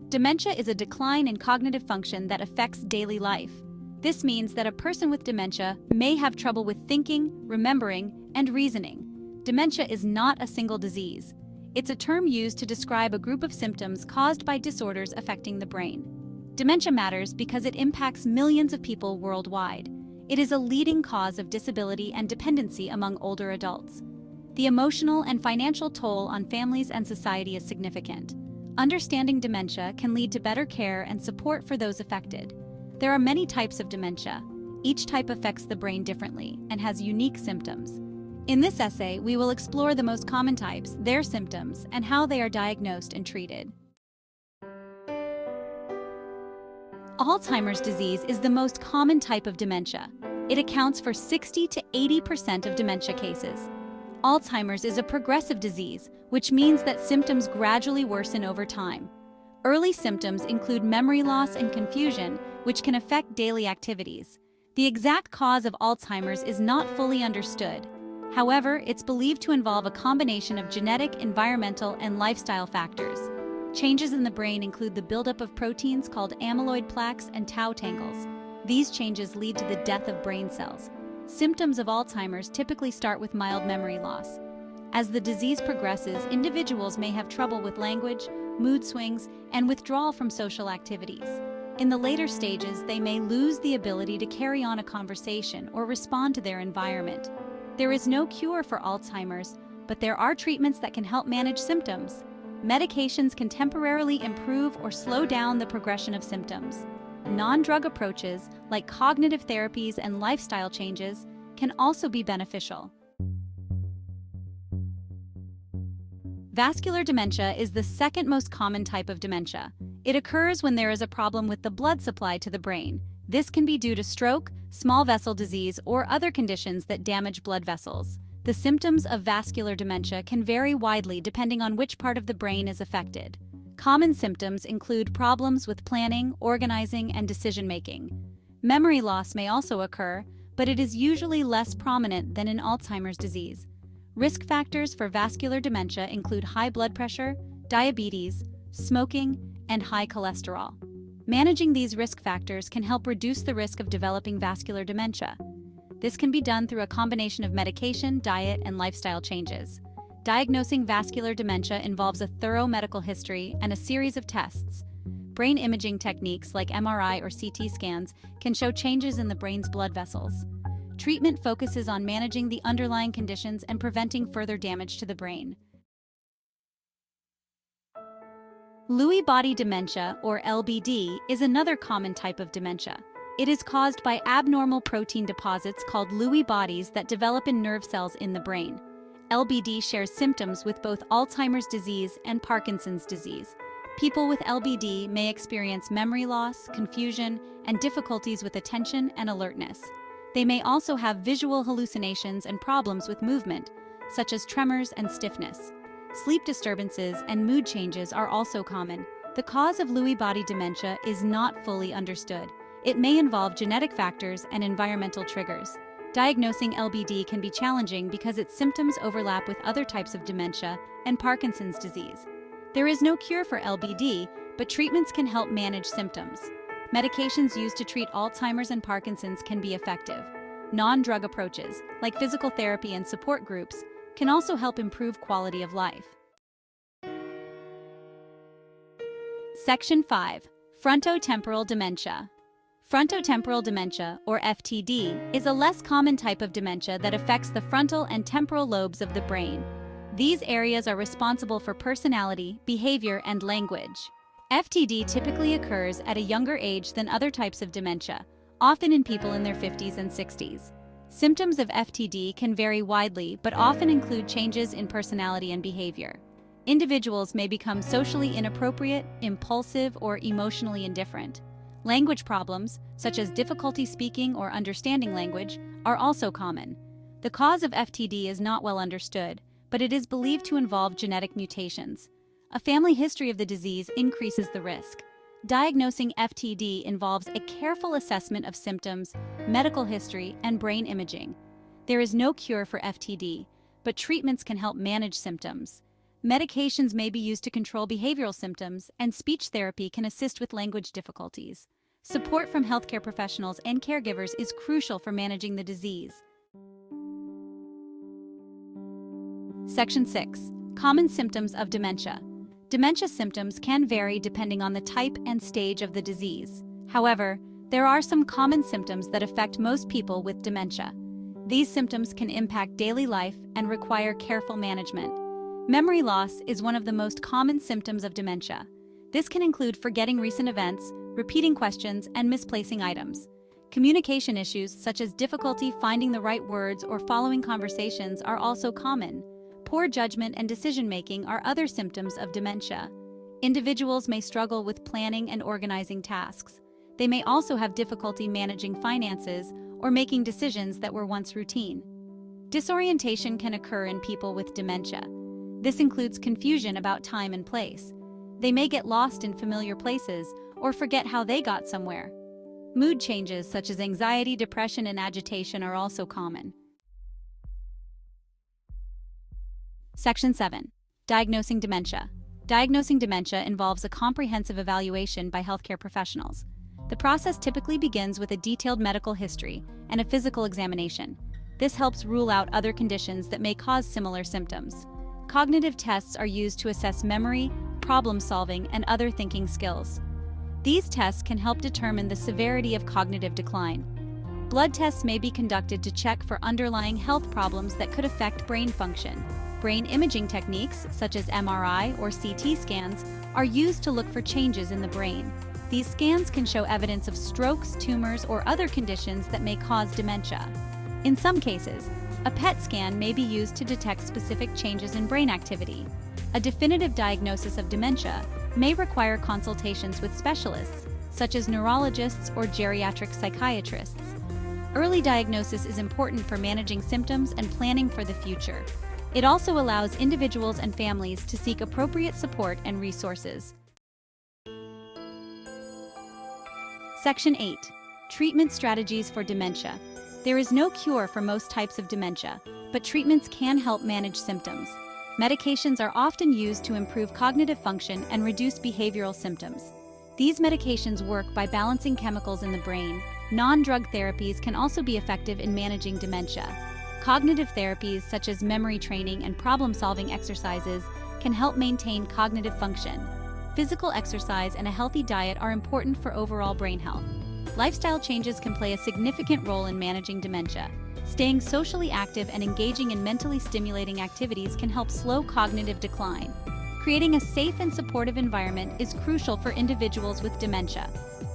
Dementia is a decline in cognitive function that affects daily life. This means that a person with dementia may have trouble with thinking, remembering, and reasoning. Dementia is not a single disease. It's a term used to describe a group of symptoms caused by disorders affecting the brain. Dementia matters because it impacts millions of people worldwide. It is a leading cause of disability and dependency among older adults. The emotional and financial toll on families and society is significant. Understanding dementia can lead to better care and support for those affected. There are many types of dementia. Each type affects the brain differently and has unique symptoms. In this essay, we will explore the most common types, their symptoms, and how they are diagnosed and treated. Alzheimer's disease is the most common type of dementia. It accounts for 60 to 80% of dementia cases. Alzheimer's is a progressive disease, which means that symptoms gradually worsen over time. Early symptoms include memory loss and confusion, which can affect daily activities. The exact cause of Alzheimer's is not fully understood. However, it's believed to involve a combination of genetic, environmental, and lifestyle factors. Changes in the brain include the buildup of proteins called amyloid plaques and tau tangles. These changes lead to the death of brain cells. Symptoms of Alzheimer's typically start with mild memory loss. As the disease progresses, individuals may have trouble with language, mood swings, and withdrawal from social activities. In the later stages, they may lose the ability to carry on a conversation or respond to their environment. There is no cure for Alzheimer's, but there are treatments that can help manage symptoms. Medications can temporarily improve or slow down the progression of symptoms. Non-drug approaches, like cognitive therapies and lifestyle changes, can also be beneficial. Vascular dementia is the second most common type of dementia. It occurs when there is a problem with the blood supply to the brain. This can be due to stroke, small vessel disease, or other conditions that damage blood vessels. The symptoms of vascular dementia can vary widely depending on which part of the brain is affected. Common symptoms include problems with planning, organizing, and decision-making. Memory loss may also occur, but it is usually less prominent than in Alzheimer's disease. Risk factors for vascular dementia include high blood pressure, diabetes, smoking, and high cholesterol. Managing these risk factors can help reduce the risk of developing vascular dementia. This can be done through a combination of medication, diet, and lifestyle changes. Diagnosing vascular dementia involves a thorough medical history and a series of tests. Brain imaging techniques like MRI or CT scans can show changes in the brain's blood vessels. Treatment focuses on managing the underlying conditions and preventing further damage to the brain. Lewy body dementia, or LBD, is another common type of dementia. It is caused by abnormal protein deposits called Lewy bodies that develop in nerve cells in the brain. LBD shares symptoms with both Alzheimer's disease and Parkinson's disease. People with LBD may experience memory loss, confusion, and difficulties with attention and alertness. They may also have visual hallucinations and problems with movement, such as tremors and stiffness. Sleep disturbances and mood changes are also common. The cause of Lewy body dementia is not fully understood. It may involve genetic factors and environmental triggers. Diagnosing LBD can be challenging because its symptoms overlap with other types of dementia and Parkinson's disease. There is no cure for LBD, but treatments can help manage symptoms. Medications used to treat Alzheimer's and Parkinson's can be effective. Non-drug approaches, like physical therapy and support groups, can also help improve quality of life. Section 5. Frontotemporal dementia. Frontotemporal dementia, or FTD, is a less common type of dementia that affects the frontal and temporal lobes of the brain. These areas are responsible for personality, behavior, and language. FTD typically occurs at a younger age than other types of dementia, often in people in their 50s and 60s. Symptoms of FTD can vary widely, but often include changes in personality and behavior. Individuals may become socially inappropriate, impulsive, or emotionally indifferent. Language problems, such as difficulty speaking or understanding language, are also common. The cause of FTD is not well understood, but it is believed to involve genetic mutations. A family history of the disease increases the risk. Diagnosing FTD involves a careful assessment of symptoms, medical history, and brain imaging. There is no cure for FTD, but treatments can help manage symptoms. Medications may be used to control behavioral symptoms, and speech therapy can assist with language difficulties. Support from healthcare professionals and caregivers is crucial for managing the disease. Section 6. Common symptoms of dementia. Dementia symptoms can vary depending on the type and stage of the disease. However, there are some common symptoms that affect most people with dementia. These symptoms can impact daily life and require careful management. Memory loss is one of the most common symptoms of dementia. This can include forgetting recent events, repeating questions, and misplacing items. Communication issues such as difficulty finding the right words or following conversations are also common. Poor judgment and decision-making are other symptoms of dementia. Individuals may struggle with planning and organizing tasks. They may also have difficulty managing finances or making decisions that were once routine. Disorientation can occur in people with dementia. This includes confusion about time and place. They may get lost in familiar places or forget how they got somewhere. Mood changes such as anxiety, depression, and agitation are also common. Section 7. Diagnosing dementia. Diagnosing dementia involves a comprehensive evaluation by healthcare professionals. The process typically begins with a detailed medical history and a physical examination. This helps rule out other conditions that may cause similar symptoms. Cognitive tests are used to assess memory, problem-solving, and other thinking skills. These tests can help determine the severity of cognitive decline. Blood tests may be conducted to check for underlying health problems that could affect brain function. Brain imaging techniques, such as MRI or CT scans, are used to look for changes in the brain. These scans can show evidence of strokes, tumors, or other conditions that may cause dementia. In some cases, a PET scan may be used to detect specific changes in brain activity. A definitive diagnosis of dementia may require consultations with specialists, such as neurologists or geriatric psychiatrists. Early diagnosis is important for managing symptoms and planning for the future. It also allows individuals and families to seek appropriate support and resources. Section 8. Treatment strategies for dementia. There is no cure for most types of dementia, but treatments can help manage symptoms. Medications are often used to improve cognitive function and reduce behavioral symptoms. These medications work by balancing chemicals in the brain. Non-drug therapies can also be effective in managing dementia. Cognitive therapies such as memory training and problem-solving exercises can help maintain cognitive function. Physical exercise and a healthy diet are important for overall brain health. Lifestyle changes can play a significant role in managing dementia. Staying socially active and engaging in mentally stimulating activities can help slow cognitive decline. Creating a safe and supportive environment is crucial for individuals with dementia.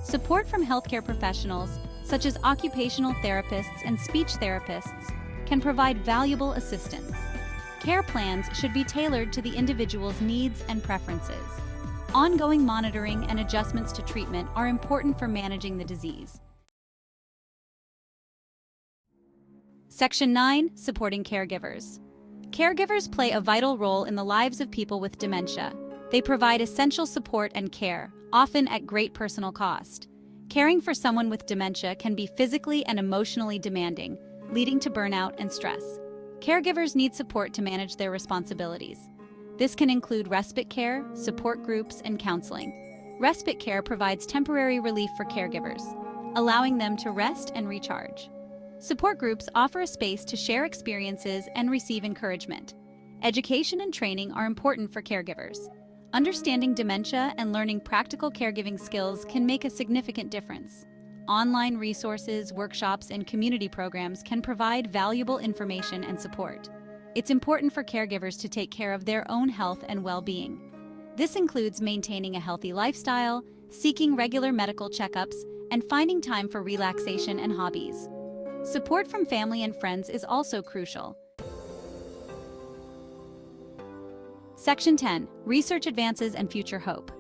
Support from healthcare professionals, such as occupational therapists and speech therapists, can provide valuable assistance. Care plans should be tailored to the individual's needs and preferences. Ongoing monitoring and adjustments to treatment are important for managing the disease. Section 9. Supporting caregivers. Caregivers play a vital role in the lives of people with dementia. They provide essential support and care, often at great personal cost. Caring for someone with dementia can be physically and emotionally demanding, leading to burnout and stress. Caregivers need support to manage their responsibilities. This can include respite care, support groups, and counseling. Respite care provides temporary relief for caregivers, allowing them to rest and recharge. Support groups offer a space to share experiences and receive encouragement. Education and training are important for caregivers. Understanding dementia and learning practical caregiving skills can make a significant difference. Online resources, workshops, and community programs can provide valuable information and support. It's important for caregivers to take care of their own health and well-being. This includes maintaining a healthy lifestyle, seeking regular medical checkups, and finding time for relaxation and hobbies. Support from family and friends is also crucial. Section 10. Research advances and future hope.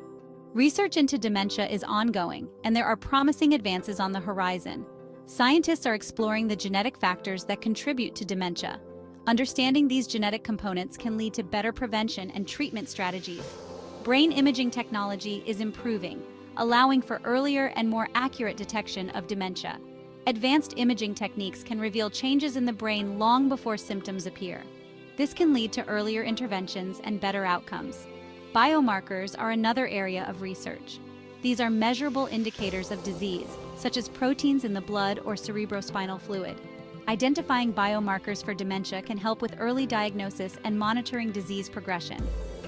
Research into dementia is ongoing, and there are promising advances on the horizon. Scientists are exploring the genetic factors that contribute to dementia. Understanding these genetic components can lead to better prevention and treatment strategies. Brain imaging technology is improving, allowing for earlier and more accurate detection of dementia. Advanced imaging techniques can reveal changes in the brain long before symptoms appear. This can lead to earlier interventions and better outcomes. Biomarkers are another area of research. These are measurable indicators of disease, such as proteins in the blood or cerebrospinal fluid. Identifying biomarkers for dementia can help with early diagnosis and monitoring disease progression.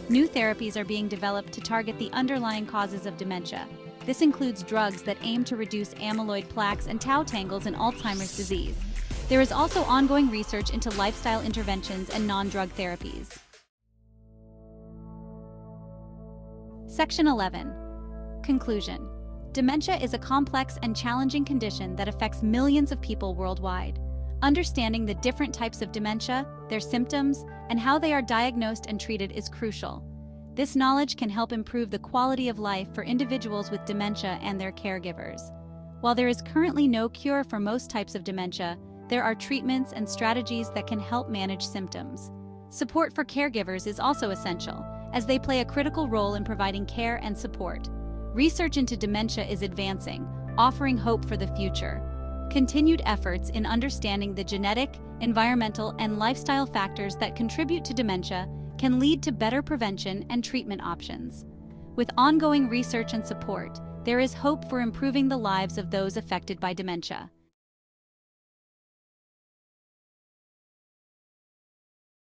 New therapies are being developed to target the underlying causes of dementia. This includes drugs that aim to reduce amyloid plaques and tau tangles in Alzheimer's disease. There is also ongoing research into lifestyle interventions and non-drug therapies. Section 11. Conclusion. Dementia is a complex and challenging condition that affects millions of people worldwide. Understanding the different types of dementia, their symptoms, and how they are diagnosed and treated is crucial. This knowledge can help improve the quality of life for individuals with dementia and their caregivers. While there is currently no cure for most types of dementia, there are treatments and strategies that can help manage symptoms. Support for caregivers is also essential, as they play a critical role in providing care and support. Research into dementia is advancing, offering hope for the future. Continued efforts in understanding the genetic, environmental, and lifestyle factors that contribute to dementia can lead to better prevention and treatment options. With ongoing research and support, there is hope for improving the lives of those affected by dementia.